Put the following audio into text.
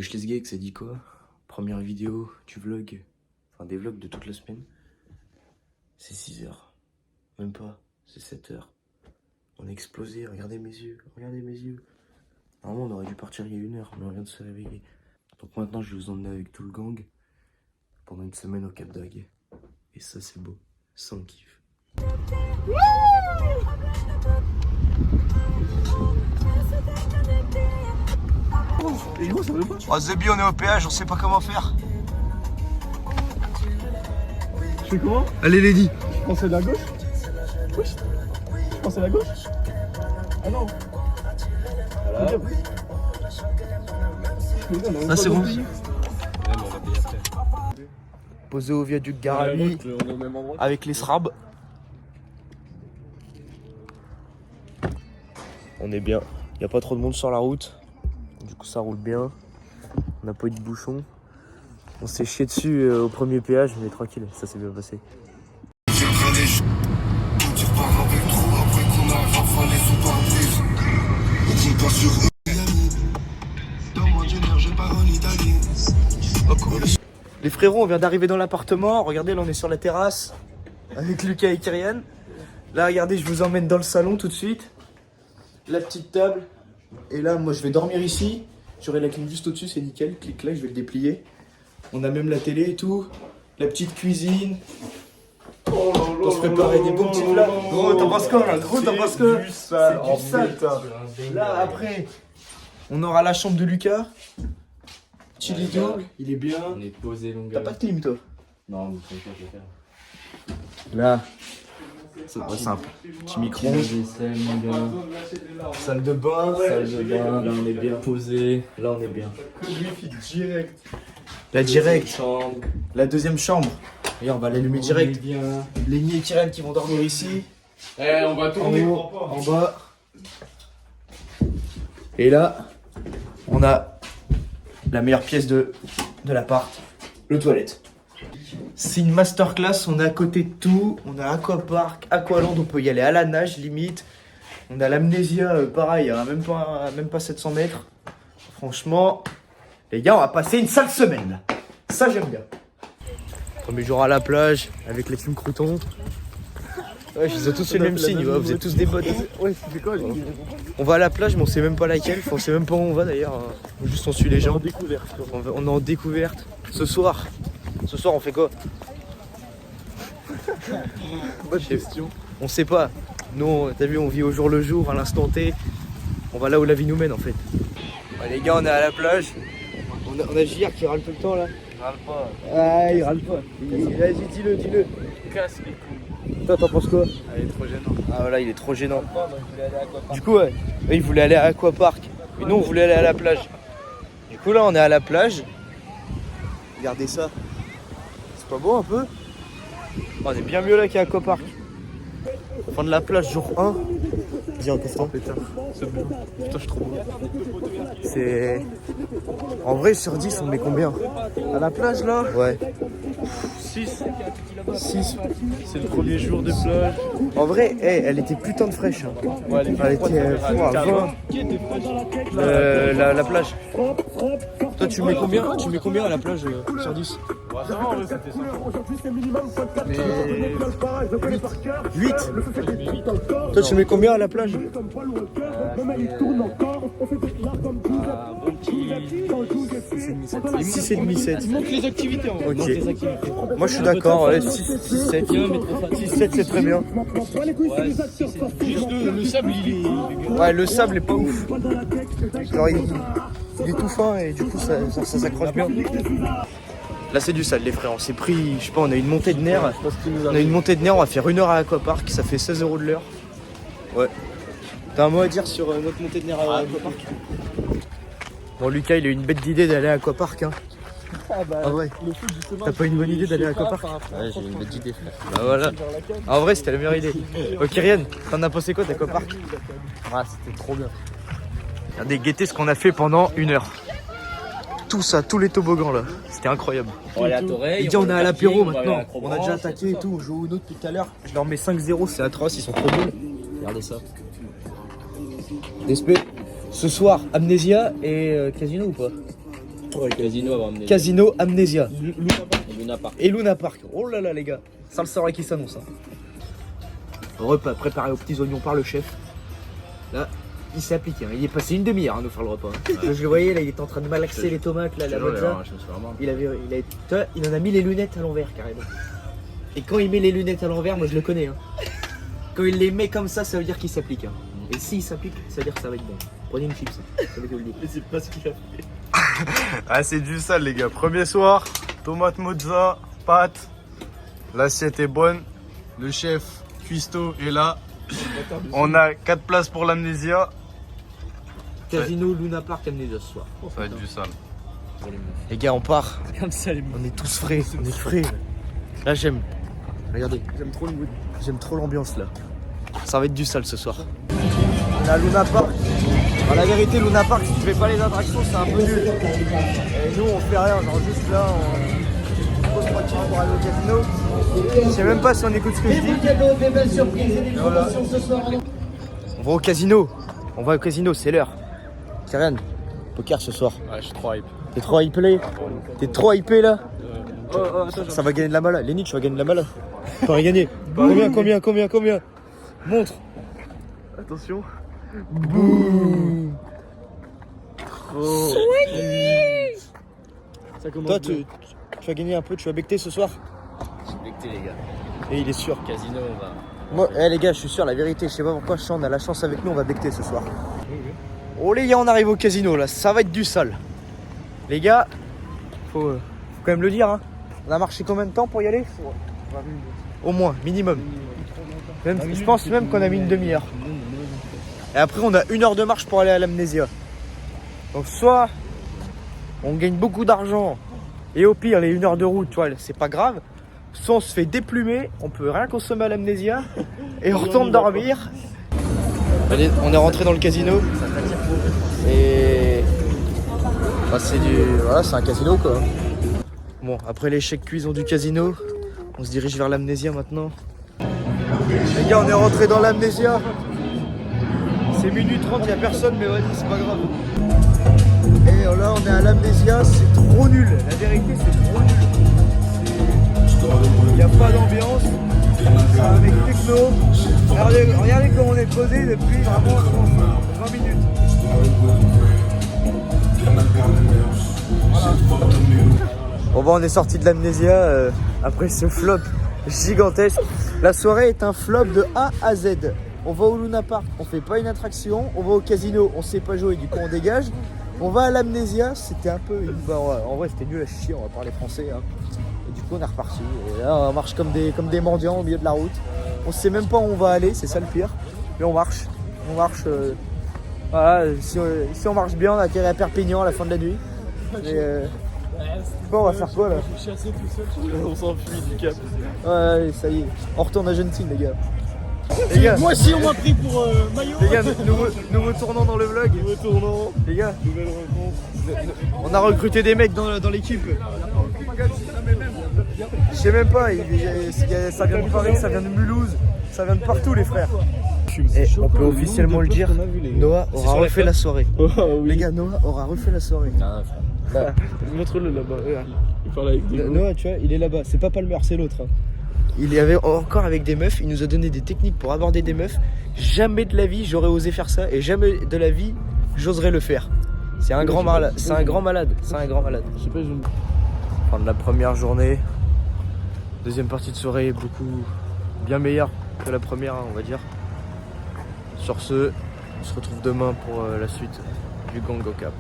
Wesh les geeks, ça dit quoi? Première vidéo du vlog, enfin des vlogs de toute la semaine. C'est 6 heures, même pas, c'est 7 heures. On a explosé, regardez mes yeux, regardez mes yeux. Normalement on aurait dû partir il y a 1 heure, mais on vient de se réveiller. Donc maintenant je vais vous emmener avec tout le gang pendant une semaine au Cap d'Agde. Et ça c'est beau, sans kiff. Oh Zébi, on est au péage, on sait pas comment faire. Je fais comment? Allez Lady. Je pensais de la gauche. Oui. Je pensais à la gauche. Ah non. Voilà. Ah c'est bon. Posé au viaduc Garami avec les SRAB. On est bien, il n'y a pas trop de monde sur la route. Du coup ça roule bien. On n'a pas eu de bouchon. On s'est chié dessus au premier péage, mais tranquille, ça s'est bien passé. Oh, cool. Les frérots, on vient d'arriver dans l'appartement. Regardez, là on est sur la terrasse avec Lucas et Kyrian. Là regardez, je vous emmène dans le salon tout de suite. La petite table. Et là moi je vais dormir ici. J'aurai la clim juste au-dessus, c'est nickel. Clic là, je vais le déplier. On a même la télé et tout. La petite cuisine. On se préparer des bons petits plats. Gros, t'en penses quoi là? Gros, t'en penses quoi? C'est du sale. Là après, on aura la chambre de Lucas. Chili dog, il est bien. On est posé longueur. T'as pas de clim toi? Non, mais t'inquiète, je vais faire. Là, c'est pas simple. Petit micro. Vaisselle, mon gars. Salle de bain. Salle de bain, là on est bien posé. Là on est bien. Wifi direct. La direct. Chambre. La deuxième chambre. Regarde, on va l'allumer On est direct. bien. Lenny et Kyrian qui vont dormir ici. Eh, on va En tourner. haut, en bas. Et là, on a la meilleure pièce de l'appart, le toilette. C'est une masterclass, on est à côté de tout. On a Aquapark, Aqualand, on peut y aller à la nage limite. On a l'Amnésia, pareil, à même pas 700 mètres. Franchement, les gars, on va passer une sale semaine là. Ça, j'aime bien. Premier jour à la plage, avec les clim croutons. Ouais, ils ont tous fait le même signe, ouais, vous êtes tous des bottes. Ouais, c'est quoi? On va à la plage, mais on sait même pas laquelle. Enfin, on sait même pas où on va d'ailleurs. Juste on suit les gens. Découverte. On est en découverte. Ce soir, on fait quoi? Bonne question. On sait pas. Nous, t'as vu, on vit au jour le jour, à l'instant T. On va là où la vie nous mène en fait. Ouais, les gars, on est à la plage. On a JR qui râle tout le temps là. Râle pas. Ah, il râle pas. Vas-y, dis-le. Casse les couilles. Toi, t'en penses quoi? Elle est trop gênante. Ah, voilà, il est trop gênant. Moi, je voulais aller à Aquapark. Du coup, ouais, eux, ils voulaient aller à Aquapark. Mais nous, on voulait aller à la plage. Du coup, là, on est à la plage. Regardez ça. C'est pas beau un peu? On est bien mieux là qu'à Aquapark. Fin de la plage, jour 1. Dis encore ça. C'est bien. Putain, je suis trop beau. C'est. En vrai, sur 10, on met combien? À la plage là? Ouais. 6. 6. C'est le premier jour de plage. En vrai, elle était putain de fraîche. Hein. Ouais, Elle était fou à 20. Qui était fraîche? La plage. Toi, tu mets combien? Tu mets combien à la plage sur 10? Ouais, ça va, ouais, c'était sympa. Mais 8. Toi tu mets combien à la plage? Ah, bon petit. 6,5, 7. Il manque les activités en vrai. Ok. Il manque les activités. Moi je suis d'accord, ouais, 6, 7. 6, 7 c'est très bien. Ouais, Juste le sable, il est. Ouais, le sable est pas ouf. Genre il est tout fin et du coup ça s'accroche bien. Là c'est du sale les frères, on s'est pris, je sais pas, on a une montée de nerfs. On a une montée de nerfs, on va faire 1 heure à Aquapark, ça fait 16 € de l'heure. Ouais. T'as un mot à dire sur notre montée de nerfs à Aquapark? Bon Lucas il a eu une bête d'idée d'aller à Aquapark hein. Ah ouais. T'as pas une bonne idée d'aller à Aquapark? Ouais, j'ai une bête idée, frère. Bah voilà. En vrai c'était la meilleure idée. Ok Kyrian, t'en as pensé quoi d'Aquapark? Ah, c'était trop bien. Regardez, guettez ce qu'on a fait pendant 1 heure. Tout ça, tous les toboggans là, c'était incroyable. On va aller à Toreil. Les gars, on est à l'apéro va aller à maintenant. la On a déjà attaqué et tout, on joue au nôtre depuis tout à l'heure. Je leur mets 5-0, c'est atroce, ils sont trop bons. Regardez ça. DSP, ce soir, Amnésia et Casino ou pas? Casino avant amené. Casino Amnesia. Luna Park. Et Luna Park. Oh là là les gars, ça le soirée qui s'annonce. Hein. Repas préparé aux petits oignons par le chef. Là, il s'est appliqué. Hein. Il est passé une demi-heure à nous faire le repas. Je le voyais là, il était en train de malaxer les tomates, là, la mozza. Il en a mis les lunettes à l'envers carrément. Et quand il met les lunettes à l'envers, moi je le connais. Hein. Quand il les met comme ça veut dire qu'il s'applique. Hein. Et s'il s'applique, ça veut dire que ça va être bon. Prenez une chips, hein. Ça veut que je le dis. Mais c'est pas ce qu'il a fait. Ah, c'est du sale, les gars. Premier soir, tomate mozza, pâtes. L'assiette est bonne. Le chef cuistot est là. On a 4 places pour l'amnésia. Casino Luna Park Amnesia ce soir. Ça va être du sale. Les gars, on part. Regarde ça, les mecs. On est tous frais. On est frais. Là, j'aime. Regardez. J'aime trop le mood. J'aime trop l'ambiance là. Ça va être du sale ce soir. La Luna Park. Bah, la vérité, Luna Park, si tu fais pas les attractions, c'est un peu nul. Et nous, on fait rien. Genre juste là, on pose tranquille pour aller au casino. Je sais même pas si on écoute ce que je dis. Voilà. On va au casino. On va au casino, c'est l'heure. Kyrian, poker ce soir. Ouais, je suis trop hype. T'es trop hypé. T'es trop hypé là. Ça va gagner de la mala. Lenny, tu vas gagner de la mala. Tu vas gagner. Combien Montre. Attention. Boum. Ça commence. Toi, bien. tu vas gagner un peu. Tu vas becter ce soir. Je suis becté, les gars. Et il est sûr. Casino, on va. Moi, les gars, je suis sûr, la vérité, je sais pas pourquoi, on a la chance avec nous, on va becter ce soir. Oh les gars, on arrive au casino là, ça va être du sale. Les gars, faut quand même le dire, hein. On a marché combien de temps pour y aller? Au moins, minimum. Même, je pense même qu'on a mis une demi-heure. Et après, on a 1 heure de marche pour aller à l'amnésia. Donc soit on gagne beaucoup d'argent et au pire, les 1 heure de route, tu vois, c'est pas grave. Soit on se fait déplumer, on peut rien consommer à l'amnésia et on retourne dormir. Allez, on est rentré dans le casino et bah, c'est un casino quoi. Bon, après l'échec cuisant du casino, on se dirige vers l'amnésia maintenant. Les gars, on est rentré dans l'amnésia. C'est minuit 30, il n'y a personne, mais vas-y, c'est pas grave. Et là, on est à l'amnésia, c'est trop nul. La vérité, c'est trop nul. Il n'y a pas d'ambiance, c'est avec techno. Regardez comment on est posé depuis vraiment 20 minutes. Voilà. Bon bah on est sorti de l'amnésia après ce flop gigantesque. La soirée est un flop de A à Z. On va au Luna Park, on fait pas une attraction. On va au casino, on sait pas jouer, du coup on dégage. On va à l'amnésia, c'était un peu une barre. En vrai c'était nul à chier, on va parler français. Hein. Et du coup on est reparti. Et là on marche comme des mendiants au milieu de la route. On sait même pas où on va aller, c'est ça le pire. Mais on marche. Voilà, si on marche bien, on atterrit à Perpignan à la fin de la nuit. Et bon, on va faire quoi là? Je suis chassé tout seul. On s'enfuit du cap. Ouais, ça y est. On retourne à Gentil les gars. Les gars, Moi aussi, on m'a pris pour maillot. les gars, nous retournons dans le vlog. Retournons. Les gars, Nouvelle rencontre. on a recruté des mecs dans l'équipe. Je sais même pas, ça vient de Paris, ça vient de Mulhouse, ça vient de partout les frères. Et on peut officiellement le dire, Noah aura refait la soirée. Les gars, Noah aura refait la soirée. Ah, frère. Montre-le là-bas. Il parle avec des gars. Noah, tu vois, il est là-bas, c'est pas Palmer, c'est l'autre. Hein. Il y avait encore avec des meufs, il nous a donné des techniques pour aborder des meufs. Jamais de la vie j'aurais osé faire ça et jamais de la vie j'oserais le faire. C'est un grand malade, c'est un grand malade, c'est un grand malade. Je sais pas, Prendre la première journée, deuxième partie de soirée beaucoup bien meilleure que la première, hein, on va dire. Sur ce, on se retrouve demain pour la suite du Gang Go Cap.